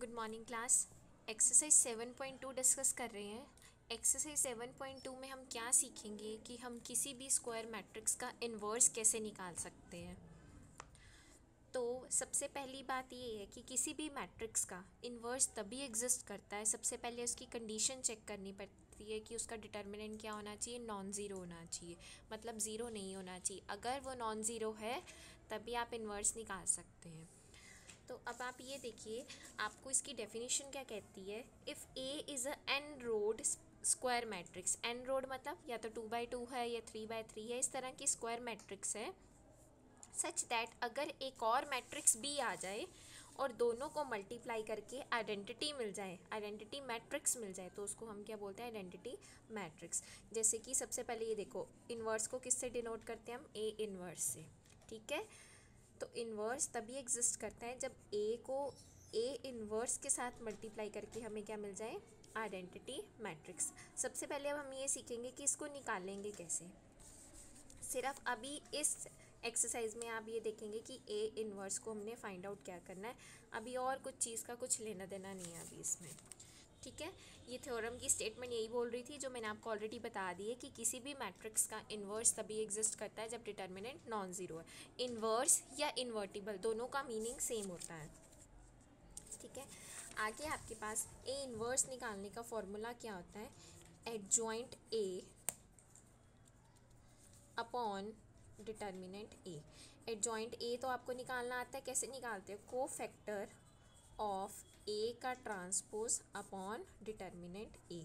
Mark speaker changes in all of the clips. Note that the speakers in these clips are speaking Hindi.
Speaker 1: Good morning class. Exercise 7.2 discuss कर रहे हैं। एक्सरसाइज 7.2 में हम क्या सीखेंगे कि हम किसी भी स्क्वायर मैट्रिक्स का इन्वर्स कैसे निकाल सकते हैं। तो सबसे पहली बात ये है कि किसी भी मैट्रिक्स का इन्वर्स तभी एग्जिस्ट करता है, सबसे पहले उसकी कंडीशन चेक करनी पड़ती है कि उसका डिटर्मिनेंट क्या होना चाहिए, नॉन ज़ीरो होना चाहिए, मतलब ज़ीरो नहीं होना चाहिए। अगर वो नॉन ज़ीरो है तभी आप इन्वर्स निकाल सकते हैं। तो अब आप ये देखिए, आपको इसकी डेफिनेशन क्या कहती है। If A is a n rowed square matrix, n rowed मतलब या तो 2x2 है या 3x3 है, इस तरह की स्क्वायर मैट्रिक्स है, सच दैट अगर एक और मैट्रिक्स भी आ जाए और दोनों को मल्टीप्लाई करके आइडेंटिटी मिल जाए, आइडेंटिटी मैट्रिक्स मिल जाए, तो उसको हम क्या बोलते हैं, आइडेंटिटी मैट्रिक्स। जैसे कि सबसे पहले ये देखो, इन्वर्स को किससे डिनोट करते हैं हम, ए इन्वर्स से। ठीक है, तो इन्वर्स तभी एग्जिस्ट करता है जब ए को ए इन्वर्स के साथ मल्टीप्लाई करके हमें क्या मिल जाए, आइडेंटिटी मैट्रिक्स। सबसे पहले अब हम ये सीखेंगे कि इसको निकालेंगे कैसे। सिर्फ अभी इस एक्सरसाइज में आप ये देखेंगे कि ए इन्वर्स को हमने फाइंड आउट क्या करना है, अभी और कुछ चीज़ का कुछ लेना देना नहीं है अभी इसमें। ठीक है, ये थ्योरम की स्टेटमेंट यही बोल रही थी जो मैंने आपको ऑलरेडी बता दी है कि किसी भी मैट्रिक्स का इन्वर्स तभी एग्जिस्ट करता है जब डिटर्मिनेंट नॉन ज़ीरो है। इन्वर्स या इन्वर्टिबल दोनों का मीनिंग सेम होता है। ठीक है, आगे आपके पास ए इन्वर्स निकालने का फॉर्मूला क्या होता है, adjoint A upon determinant A. Adjoint A तो आपको निकालना आता है, कैसे निकालते हो, को फैक्टर ऑफ ए का ट्रांसपोज अपॉन डिटर्मिनेंट ए।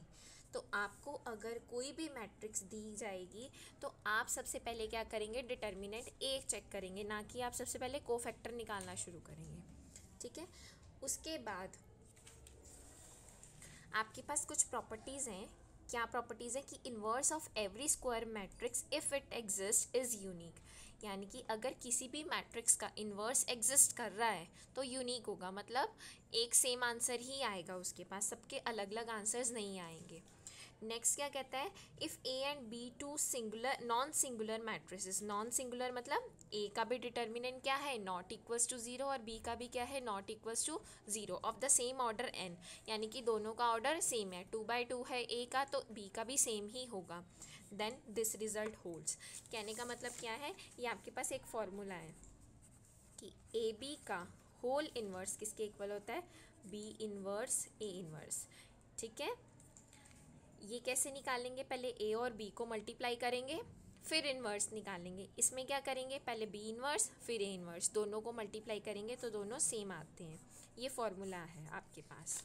Speaker 1: तो आपको अगर कोई भी मैट्रिक्स दी जाएगी तो आप सबसे पहले क्या करेंगे, डिटर्मिनेंट ए चेक करेंगे, ना कि आप सबसे पहले को फैक्टर निकालना शुरू करेंगे। ठीक है, उसके बाद आपके पास कुछ प्रॉपर्टीज़ हैं। क्या प्रॉपर्टीज़ है कि inverse of every square matrix if it exist is unique, यानी कि अगर किसी भी मैट्रिक्स का इन्वर्स एग्जिस्ट कर रहा है तो यूनिक होगा, मतलब एक सेम आंसर ही आएगा उसके पास, सबके अलग अलग आंसर्स नहीं आएंगे। नेक्स्ट क्या कहता है, if A and B two singular non singular matrices, non singular मतलब ए का भी डिटर्मिनेंट क्या है, नॉट इक्वल्स टू ज़ीरो, और बी का भी क्या है, not equals to zero, of the same order n, यानी कि दोनों का ऑर्डर सेम है, 2x2 है ए का तो बी का भी सेम ही होगा, देन दिस रिजल्ट होल्ड्स। कहने का मतलब क्या है, ये आपके पास एक फॉर्मूला है कि ए बी का होल इन्वर्स किसके इक्वल होता है, बी इन्वर्स ए इन्वर्स। ठीक है, ये कैसे निकालेंगे, पहले ए और बी को मल्टीप्लाई करेंगे फिर इन्वर्स निकालेंगे। इसमें क्या करेंगे, पहले बी इन्वर्स फिर ए इन्वर्स, दोनों को मल्टीप्लाई करेंगे तो दोनों सेम आते हैं। ये फॉर्मूला है आपके पास।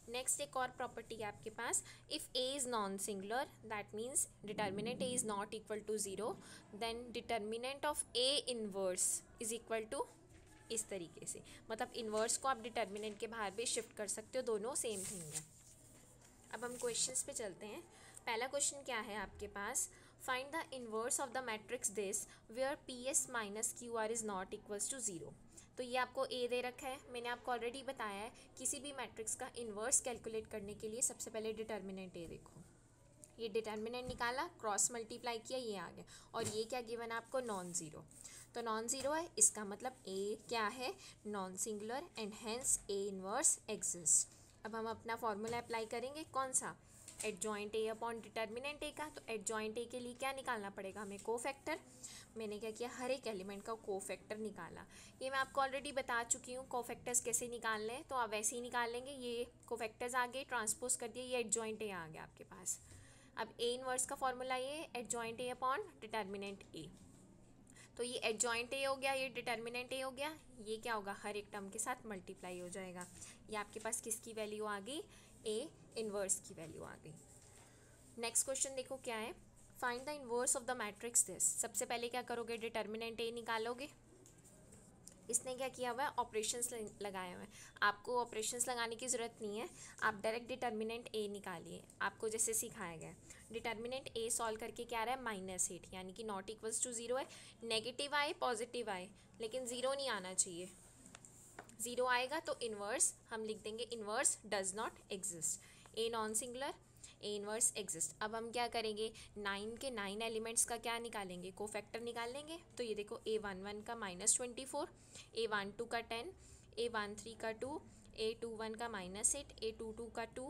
Speaker 1: नेक्स्ट एक और प्रॉपर्टी है आपके पास, if A is non singular that means determinant A is not equal to zero, then determinant of A inverse is equal to, इस तरीके से, मतलब इन्वर्स को आप डिटर्मिनेंट के बाहर भी शिफ्ट कर सकते हो, दोनों सेम थिंग है। अब हम क्वेश्चंस पे चलते हैं। पहला क्वेश्चन क्या है आपके पास, find the inverse of the matrix this where P S minus Q R is not equals to zero. तो ये आपको ए दे रखा है, मैंने आपको ऑलरेडी बताया है किसी भी मैट्रिक्स का इन्वर्स कैलकुलेट करने के लिए सबसे पहले डिटर्मिनेंट ए देखो। ये डिटर्मिनेंट निकाला, क्रॉस मल्टीप्लाई किया, ये आ गया, और ये क्या गिवन है आपको, नॉन ज़ीरो। तो नॉन ज़ीरो है, इसका मतलब ए क्या है, non singular, and hence A inverse exist. अब हम अपना फॉर्मूला अप्लाई करेंगे, कौन सा, एडजॉइंट ए अपॉन डिटर्मिनेंट ए का। तो एडजॉइंट ए के लिए क्या निकालना पड़ेगा हमें, को फैक्टर। मैंने क्या किया, हर एक एलिमेंट का को फैक्टर निकाला। ये मैं आपको ऑलरेडी बता चुकी हूँ को फैक्टर्स कैसे निकालने हैं, तो आप वैसे ही निकाल लेंगे। ये को फैक्टर्स आ गए, ट्रांसपोज कर दिए, ये एडजॉइंट ए आ गया आपके पास। अब ए इनवर्स का फॉर्मूला ये एडजॉइंट ए अपॉन डिटर्मिनेंट ए, तो ये एडजॉइंट ए हो गया, ये डिटर्मिनेंट ए हो गया, ये क्या होगा, हर एक टर्म के साथ मल्टीप्लाई हो जाएगा। ये आपके पास किसकी वैल्यू आ गई, ए इनवर्स की वैल्यू आ गई। नेक्स्ट क्वेश्चन देखो क्या है, find the inverse of the matrix this. सबसे पहले क्या करोगे, डिटर्मिनेंट ए निकालोगे। इसने क्या किया हुआ है, ऑपरेशंस लगाए हुए हैं, आपको ऑपरेशंस लगाने की ज़रूरत नहीं है, आप डायरेक्ट डिटर्मिनेंट ए निकालिए, आपको जैसे सिखाया गया है। डिटर्मिनेंट ए सॉल्व करके क्या आ रहा है, -8, यानी कि नॉट इक्वल्स टू ज़ीरो है। नेगेटिव आए पॉजिटिव आए, लेकिन ज़ीरो नहीं आना चाहिए, ज़ीरो आएगा तो इन्वर्स हम लिख देंगे, inverse does not exist. A non singular, A inverse exist. अब हम क्या करेंगे, 9 के 9 एलिमेंट्स का क्या निकालेंगे, को फैक्टर निकाल लेंगे। तो ये देखो, A11 का -24, A12 का 10, A13 का 2, A21 का -8, A22 का 2,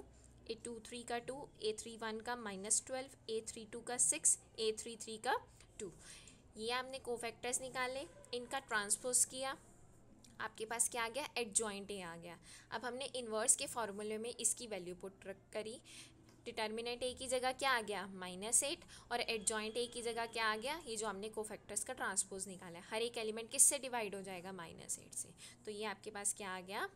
Speaker 1: A23 का 2, A31 का -12, A32 का 6, A33 का 2। ये आपने कोफैक्टर्स निकाले, इनका ट्रांसपोज किया, आपके पास क्या आ गया, एडजॉइंट ए आ गया। अब हमने इन्वर्स के फॉर्मूले में इसकी वैल्यू पुट करी, डिटर्मिनेंट ए की जगह क्या आ गया, -8, और एडजॉइंट ए की जगह क्या आ गया, ये जो हमने कोफैक्टर्स का ट्रांसपोज निकाला है। हर एक एलिमेंट किससे डिवाइड हो जाएगा, -8 से। तो ये आपके पास क्या आ गया,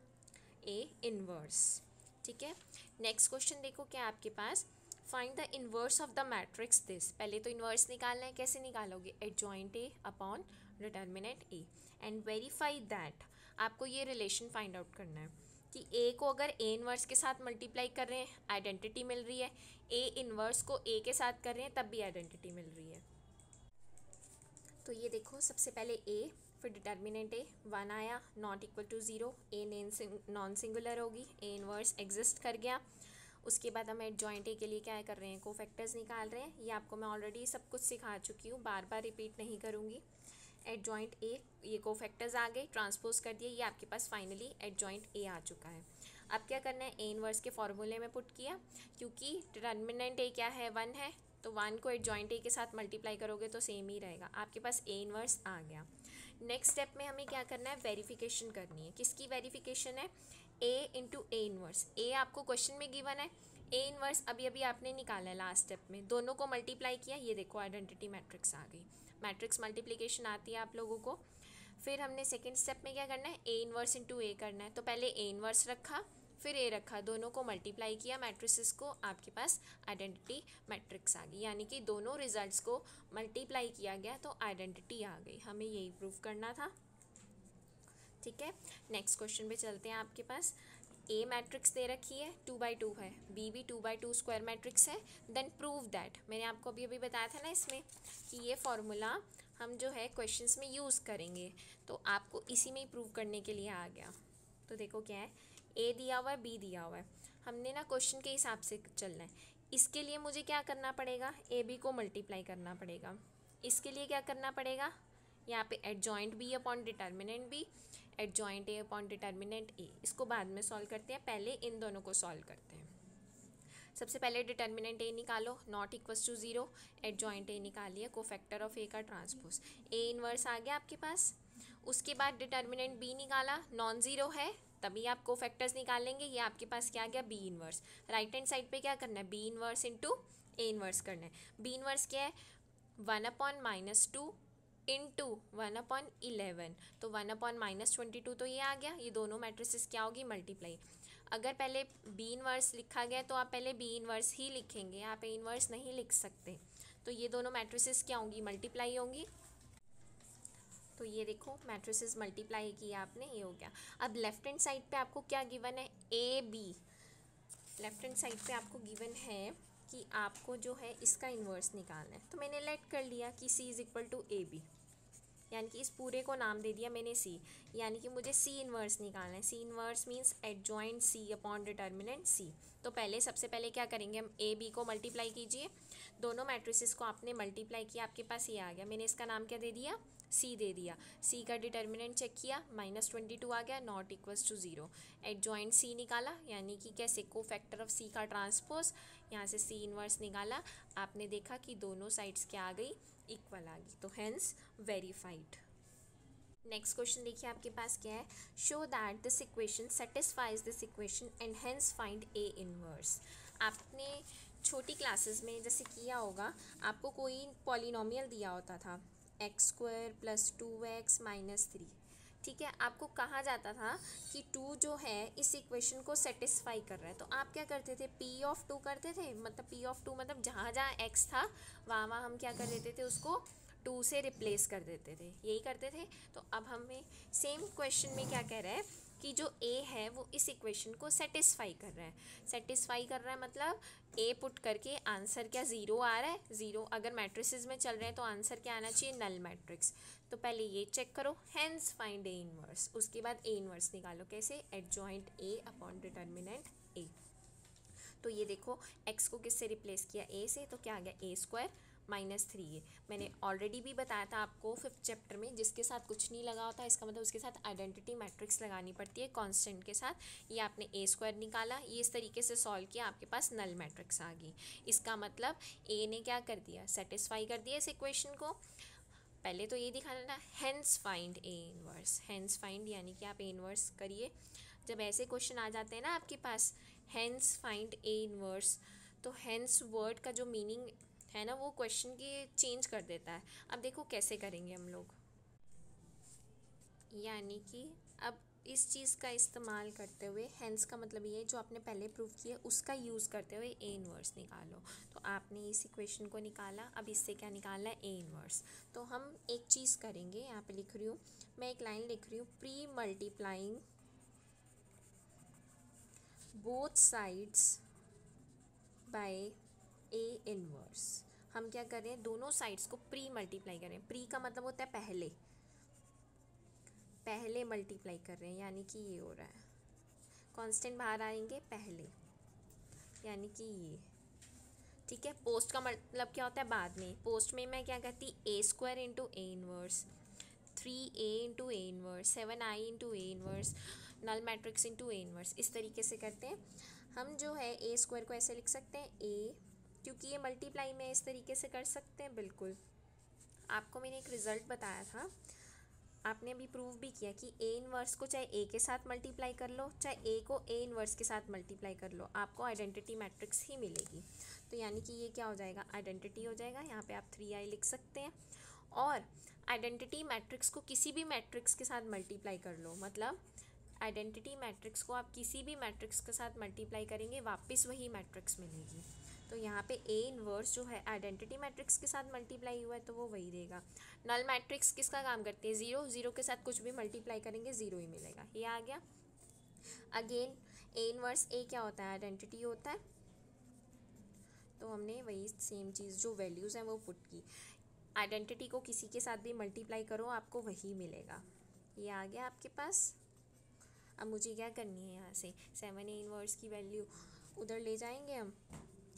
Speaker 1: ए इनवर्स। ठीक है, नेक्स्ट क्वेश्चन देखो क्या है आपके पास, find the inverse of the matrix this. पहले तो इनवर्स निकालना है, कैसे निकालोगे, adjoint A upon determinant A, and verify that. आपको ये रिलेशन फाइंड आउट करना है कि ए को अगर ए इनवर्स के साथ मल्टीप्लाई कर रहे हैं आइडेंटिटी मिल रही है, ए इनवर्स को ए के साथ कर रहे हैं तब भी आइडेंटिटी मिल रही है। तो ये देखो, सबसे पहले ए, फिर डिटर्मिनेंट ए 1 आया, not equal to 0, A non singular होगी, ए इनवर्स एग्जिस्ट कर गया। उसके बाद हम एडजॉइंट ए के लिए क्या कर रहे हैं, कोफैक्टर्स निकाल रहे हैं। ये आपको मैं ऑलरेडी सब कुछ सिखा चुकी हूँ, बार बार रिपीट नहीं करूँगी। एडजॉइंट ए, ये कोफैक्टर्स आ गए, ट्रांसपोज कर दिए, ये आपके पास फाइनली एडजॉइंट ए आ चुका है। अब क्या करना है, ए इनवर्स के फॉर्मूले में पुट किया, क्योंकि डिटर्मिनेंट ए क्या है, 1 है, तो 1 को एडजॉइंट ए के साथ मल्टीप्लाई करोगे तो सेम ही रहेगा। आपके पास ए इनवर्स आ गया। नेक्स्ट स्टेप में हमें क्या करना है, वेरिफिकेशन करनी है। किसकी वेरिफिकेशन है, ए इंटू ए इनवर्स। ए आपको क्वेश्चन में गिवन है, ए इनवर्स अभी अभी आपने निकाला है लास्ट स्टेप में, दोनों को मल्टीप्लाई किया, ये देखो आइडेंटिटी मैट्रिक्स आ गई। मैट्रिक्स मल्टीप्लिकेशन आती है आप लोगों को। फिर हमने सेकेंड स्टेप में क्या करना है, ए इनवर्स इंटू ए करना है। तो पहले ए इनवर्स रखा, फिर ए रखा, दोनों को मल्टीप्लाई किया मैट्रिसेस को, आपके पास आइडेंटिटी मैट्रिक्स आ गई। यानी कि दोनों रिजल्ट्स को मल्टीप्लाई किया गया तो आइडेंटिटी आ गई। हमें यही प्रूव करना था। ठीक है, नेक्स्ट क्वेश्चन पे चलते हैं। आपके पास ए मैट्रिक्स दे रखी है, 2x2 है, बी भी 2x2 स्क्वायर मैट्रिक्स है। देन प्रूव दैट, मैंने आपको अभी अभी बताया था ना इसमें कि ये फॉर्मूला हम जो है क्वेश्चंस में यूज़ करेंगे, तो आपको इसी में ही प्रूव करने के लिए आ गया। तो देखो क्या है, ए दिया हुआ है, बी दिया हुआ है, हमने ना क्वेश्चन के हिसाब से चलना है। इसके लिए मुझे क्या करना पड़ेगा, ए बी को मल्टीप्लाई करना पड़ेगा। इसके लिए क्या करना पड़ेगा, यहाँ पे adjoint B upon determinant B, adjoint A upon determinant A. इसको बाद में सॉल्व करते हैं, पहले इन दोनों को सॉल्व करते हैं। सबसे पहले डिटर्मिनेंट ए निकालो, not equals to 0, adjoint A निकालिए, कोफैक्टर ऑफ ए का ट्रांसपोज, ए इनवर्स आ गया आपके पास। उसके बाद डिटर्मिनेंट बी निकाला, नॉन ज़ीरो है तभी आप कोफैक्टर्स निकालेंगे। ये आपके पास क्या आ गया, B inverse. Right hand side पे क्या करना है, B inverse into A inverse करना है। बी इनवर्स क्या है, 1/-2 इंटू 1/11, तो 1/-22 तो ये आ गया। ये दोनों मैट्रिसेस क्या होगी, मल्टीप्लाई। अगर पहले बी इनवर्स लिखा गया तो आप पहले बी इनवर्स ही लिखेंगे, आप ए इनवर्स नहीं लिख सकते। तो ये दोनों मैट्रिसेस क्या होंगी, मल्टीप्लाई होंगी। तो ये देखो मैट्रिसेस मल्टीप्लाई किया आपने, ये हो गया। अब लेफ्ट हैंड साइड पे आपको क्या गिवन है, A B. Left hand side पे आपको गिवन है कि आपको जो है इसका इन्वर्स निकालना है। तो मैंने लेट कर लिया कि C is equal to A B, यानी कि इस पूरे को नाम दे दिया मैंने सी, यानी कि मुझे सी इनवर्स निकालना है। सी इनवर्स मीन्स एडजॉइंट सी अपॉन डिटर्मिनेंट सी। तो पहले सबसे पहले क्या करेंगे हम, ए बी को मल्टीप्लाई कीजिए, दोनों मैट्रिसेस को आपने मल्टीप्लाई किया, आपके पास ये आ गया। मैंने इसका नाम क्या दे दिया, सी दे दिया। सी का डिटर्मिनेंट चेक किया, -22 आ गया, नॉट इक्वल्स टू 0। एडजॉइंट सी निकाला, यानी कि कैसे, कोफैक्टर ऑफ सी का ट्रांसपोज, यहाँ से सी इनवर्स निकाला, आपने देखा कि दोनों साइड्स क्या आ गई, इक्वल आ गई, तो हेंस वेरीफाइड। नेक्स्ट क्वेश्चन देखिए आपके पास क्या है, show that this equation satisfies this equation and hence find A inverse. आपने छोटी क्लासेस में जैसे किया होगा, आपको कोई पॉलिनोमियल दिया होता था x² + 2x - 3, ठीक है। आपको कहा जाता था कि 2 जो है इस इक्वेशन को सेटिस्फाई कर रहा है, तो आप क्या करते थे, P(2) करते थे। मतलब P(2) मतलब जहाँ जहाँ x था वहाँ वहाँ हम क्या कर देते थे, उसको 2 से रिप्लेस कर देते थे, यही करते थे। तो अब हमें सेम क्वेश्चन में क्या कह रहा है कि जो a है वो इस इक्वेशन को सेटिस्फाई कर रहा है। सेटिस्फाई कर रहा है मतलब a पुट करके आंसर क्या 0 आ रहा है, 0। अगर मैट्रिसेस में चल रहे हैं तो आंसर क्या आना चाहिए, नल मैट्रिक्स। तो पहले ये चेक करो, हेंस फाइंड ए इनवर्स। उसके बाद ए इनवर्स निकालो, कैसे, एडजॉइंट ए अपॉन डिटर्मिनेंट ए। तो ये देखो x को किससे रिप्लेस किया, a से, तो क्या आ गया, a² -3a। मैंने ऑलरेडी भी बताया था आपको 5th चैप्टर में, जिसके साथ कुछ नहीं लगा होता इसका मतलब उसके साथ आइडेंटिटी मैट्रिक्स लगानी पड़ती है कांस्टेंट के साथ। ये आपने a² निकाला, ये इस तरीके से सॉल्व किया, आपके पास नल मैट्रिक्स आ गई। इसका मतलब a ने क्या कर दिया, सेटिस्फाई कर दिया इस इक्वेशन को। पहले तो ये दिखाना था, hence find A inverse. Hence find यानी कि आप ए इनवर्स करिए। जब ऐसे क्वेश्चन आ जाते हैं ना आपके पास, हेंस फाइंड ए इनवर्स, तो हेंस वर्ड का जो मीनिंग है ना वो क्वेश्चन की चेंज कर देता है। अब देखो कैसे करेंगे हम लोग, यानी कि अब इस चीज़ का इस्तेमाल करते हुए, हेंस का मतलब ये जो आपने पहले प्रूव किया उसका यूज़ करते हुए ए इनवर्स निकालो। तो आपने इस इक्वेशन को निकाला, अब इससे क्या निकालना है, ए इनवर्स। तो हम एक चीज़ करेंगे, यहाँ पे लिख रही हूँ मैं, एक लाइन लिख रही हूँ, pre multiplying both sides by A inverse. हम क्या कर रहे हैं, दोनों साइड्स को प्री मल्टीप्लाई कर रहे हैं। प्री का मतलब होता है पहले, पहले मल्टीप्लाई कर रहे हैं, यानी कि ये हो रहा है, कांस्टेंट बाहर आएंगे पहले, यानी कि ये, ठीक है। पोस्ट का मतलब क्या होता है, बाद में। पोस्ट में मैं क्या करती, a² into A inverse, 3a into A inverse, 7i into A inverse, null matrix into A inverse, इस तरीके से करते हैं। हम जो है a² को ऐसे लिख सकते हैं a, क्योंकि ये मल्टीप्लाई में इस तरीके से कर सकते हैं, बिल्कुल। आपको मैंने एक रिजल्ट बताया था, आपने अभी प्रूव भी किया कि ए इनवर्स को चाहे ए के साथ मल्टीप्लाई कर लो, चाहे ए को ए इनवर्स के साथ मल्टीप्लाई कर लो, आपको आइडेंटिटी मैट्रिक्स ही मिलेगी। तो यानी कि ये क्या हो जाएगा, आइडेंटिटी हो जाएगा। यहाँ पे आप 3i लिख सकते हैं। और आइडेंटिटी मैट्रिक्स को किसी भी मैट्रिक्स के साथ मल्टीप्लाई कर लो, मतलब आइडेंटिटी मैट्रिक्स को आप किसी भी मैट्रिक्स के साथ मल्टीप्लाई करेंगे, वापस वही मैट्रिक्स मिलेगी। तो यहाँ पे ए इनवर्स जो है आइडेंटिटी मैट्रिक्स के साथ मल्टीप्लाई हुआ है तो वो वही रहेगा। नल मैट्रिक्स किसका काम करती है, ज़ीरो, ज़ीरो के साथ कुछ भी मल्टीप्लाई करेंगे ज़ीरो ही मिलेगा। ये आ गया। अगेन ए इनवर्स ए क्या होता है, आइडेंटिटी होता है। तो हमने वही सेम चीज़ जो वैल्यूज़ हैं वो पुट की। आइडेंटिटी को किसी के साथ भी मल्टीप्लाई करो, आपको वही मिलेगा। ये आ गया आपके पास। अब मुझे क्या करनी है, यहाँ से 7a इनवर्स की वैल्यू उधर ले जाएंगे हम,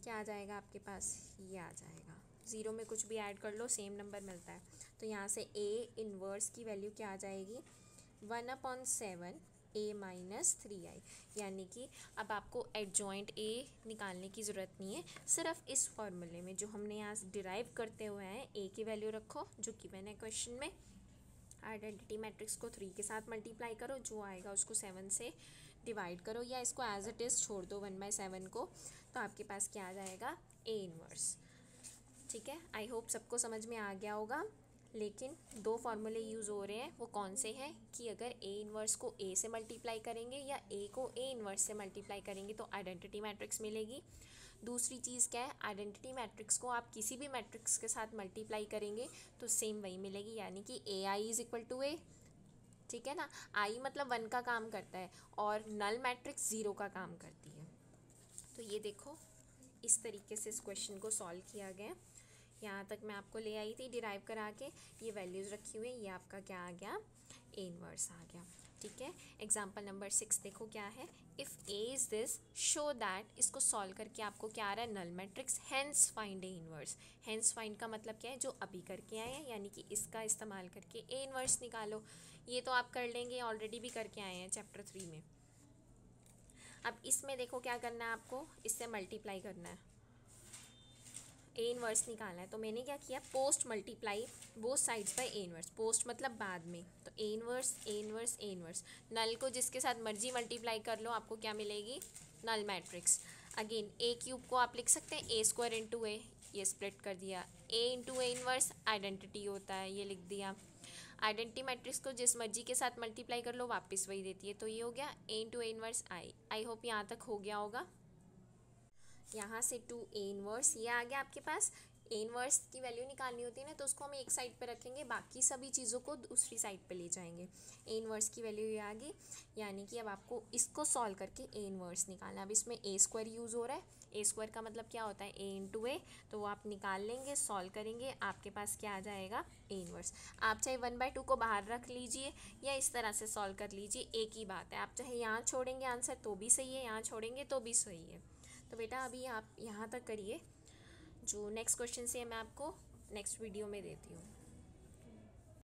Speaker 1: क्या आ जाएगा आपके पास, ये आ जाएगा। ज़ीरो में कुछ भी ऐड कर लो सेम नंबर मिलता है। तो यहाँ से a इनवर्स की वैल्यू क्या आ जाएगी, 1/7 a माइनस 3i। यानी कि अब आपको एडजॉइंट a निकालने की ज़रूरत नहीं है, सिर्फ इस फॉर्मूले में जो हमने यहाँ डिराइव करते हुए हैं a की वैल्यू रखो, जो कि मैंने क्वेश्चन में। आइडेंटिटी मैट्रिक्स को 3 के साथ मल्टीप्लाई करो, जो आएगा उसको 7 से डिवाइड करो, या इसको एज इट इज़ छोड़ दो 1/7 को, तो आपके पास क्या आ जाएगा, ए इनवर्स। ठीक है, आई होप सबको समझ में आ गया होगा। लेकिन दो फार्मूले यूज़ हो रहे हैं, वो कौन से हैं कि अगर ए इनवर्स को ए से मल्टीप्लाई करेंगे या ए को ए इनवर्स से मल्टीप्लाई करेंगे तो आइडेंटिटी मैट्रिक्स मिलेगी। दूसरी चीज़ क्या है, आइडेंटिटी मैट्रिक्स को आप किसी भी मैट्रिक्स के साथ मल्टीप्लाई करेंगे तो सेम वही मिलेगी, यानी कि ए आई इज़ इक्वल टू ए। ठीक है ना, आई मतलब 1 का काम करता है और नल मैट्रिक्स 0 का काम करती है। तो ये देखो इस तरीके से इस क्वेश्चन को सॉल्व किया गया। यहाँ तक मैं आपको ले आई थी डिराइव करा के, ये वैल्यूज़ रखी हुई, ये आपका क्या आ गया, ए इनवर्स आ गया। ठीक है, एग्जाम्पल नंबर 6 देखो क्या है, if A is this show that, इसको सॉल्व करके आपको क्या आ रहा है, null matrix, hence find A inverse. Hence find का मतलब क्या है, जो अभी करके आए हैं, यानी कि इसका इस्तेमाल करके ए इनवर्स निकालो। ये तो आप कर लेंगे, ऑलरेडी भी करके आए हैं चैप्टर 3 में। अब इसमें देखो क्या करना है आपको, इससे मल्टीप्लाई करना है, ए इनवर्स निकालना है। तो मैंने क्या किया, post multiply both sides by A inverse. Post मतलब बाद में, तो A inverse A inverse A inverse, null को जिसके साथ मर्जी मल्टीप्लाई कर लो, आपको क्या मिलेगी, नल मैट्रिक्स। अगेन ए क्यूब को आप लिख सकते हैं a² इंटू ए, ये स्प्लिट कर दिया, ए इंटू ए इनवर्स आइडेंटिटी होता है, ये लिख दिया। आइडेंटिटी मैट्रिक्स को जिस मर्जी के साथ मल्टीप्लाई कर लो वापस वही देती है, तो ये हो गया A into A inverse I. I hope यहाँ तक हो गया होगा। यहाँ से टू ए इनवर्स ये आ गया आपके पास। ए इनवर्स की वैल्यू निकालनी होती है ना, तो उसको हम एक साइड पे रखेंगे, बाकी सभी चीज़ों को दूसरी साइड पे ले जाएंगे। ए इनवर्स की वैल्यू ये आ गई, यानी कि अब आपको इसको सॉल्व करके ए इनवर्स निकालना। अब इसमें a² यूज़ हो रहा है, a² का मतलब क्या होता है, ए इंटू ए, तो वो आप निकाल लेंगे, सॉल्व करेंगे, आपके पास क्या आ जाएगा, ए इनवर्स। आप चाहे 1/2 को बाहर रख लीजिए या इस तरह से सॉल्व कर लीजिए, एक ही बात है। आप चाहे यहाँ छोड़ेंगे आंसर तो भी सही है, यहाँ छोड़ेंगे तो भी सही है। तो बेटा अभी आप यहाँ तक करिए, जो नेक्स्ट क्वेश्चन से मैं आपको नेक्स्ट वीडियो में देती हूँ।